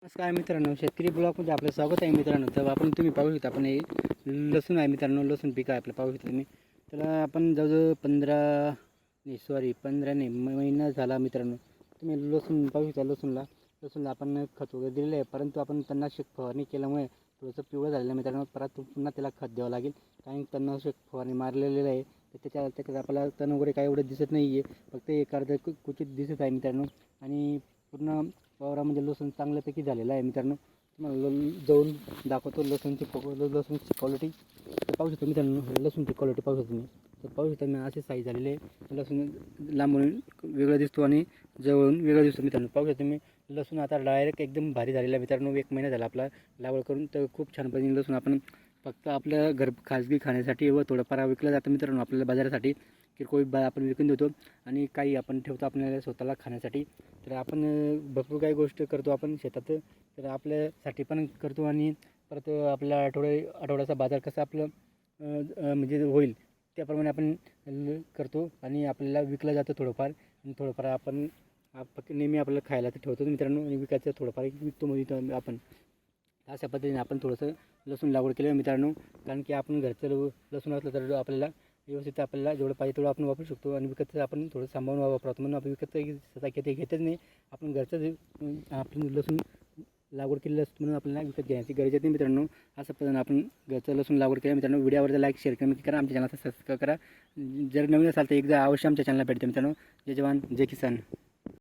नमस्कार मित्रांनो, शेतकरी ब्लॉगमध्ये आपलं स्वागत आहे मित्रांनो. तर आपण तुम्ही पाहू शकता, आपण हे लसूण आहे मित्रांनो. लसूण पीक आहे आपलं, पाहू शकता तुम्ही. त्याला आपण जवळजवळ 15 नाही महिना झाला मित्रांनो. तुम्ही लसूण पाहू शकता. लसूणला आपण खत वगैरे दिलेलं आहे, परंतु आपण तणनाशक फवारणी केल्यामुळे थोडंसं पिवळं झालेलं आहे मित्रांनो. परत पुन्हा त्याला खत द्यावं लागेल, कारण तणनाशक फवारणी मारलेलं आहे. तर त्याच्यात आपल्याला तण वगैरे काही एवढं दिसत नाही आहे, फक्त एक अर्ध क्वचित दिसत आहे मित्रांनो. आणि पूर्ण वावरामध्ये लसूण चांगल्यापैकी झालेला आहे मित्रांनो. तुम्हाला जाऊन दाखवतो लसूणची क्वालिटी. तर पाहू शकता मित्रांनो, लसूणची क्वालिटी पाहू शकता तुम्ही. तर पाहू शकता मी असे साईज झालेले आहे. लसूण लांबून वेगळा दिसतो आणि जवळून वेगळा दिसतो मित्रांनो. पाहू शकता तुम्ही, लसूण आता डायरेक्ट एकदम भारी झालेला आहे मित्रांनो. 1 महिना झाला आपला लागवड करून. तर खूप छान पद्धतीने लसूण आपण फक्त आपल्या खाजगी खाण्यासाठी व थोडंफार विकलं जातं मित्रांनो. आपल्याला बाजारासाठी किरकोळ आपण विकून देतो आणि काही आपण ठेवतो आपल्याला स्वतःला खाण्यासाठी. तर आपण भरपूर काही गोष्ट करतो आपण शेतात. तर आपल्यासाठी पण करतो आणि परत आपल्या आठवड्याचा बाजार कसा आपलं म्हणजे होईल त्याप्रमाणे आपण करतो आणि आपल्याला विकलं जातं थोडंफार. आणि थोडंफार आपण नेहमी आपल्याला खायला तर ठेवतो मित्रांनो, आणि विकायचं थोडंफार विकतो मध्ये आपण. अशा पद्धतीने आपण थोडंसं लसूण लागवड केलं मित्रांनो. कारण की आपण घरचं लसूण असलं तर आपल्याला व्यवस्थित आपल्याला जेवढं पाहिजे तेवढं आपण वापरू शकतो. आणि विकत आपण थोडं सांभाळून वापरतो, म्हणून आपण विकत घेतच नाही. आपण घरचं आपण लसूण लागवड केलेलं असतं, म्हणून आपल्याला विकत घ्यायची गरज नाही मित्रांनो. असं पद्धतीने आपण घरचं लसूण लागवड केलं मित्रांनो. व्हिडिओवर लाईक शेअर कमेंट करा, आमच्या चॅनलला सबस्क्राईब करा. जर नवीन असाल तर एकदा अवश्य आमच्या चॅनलला भेट द्या मित्रांनो. जय जवान जय किसान.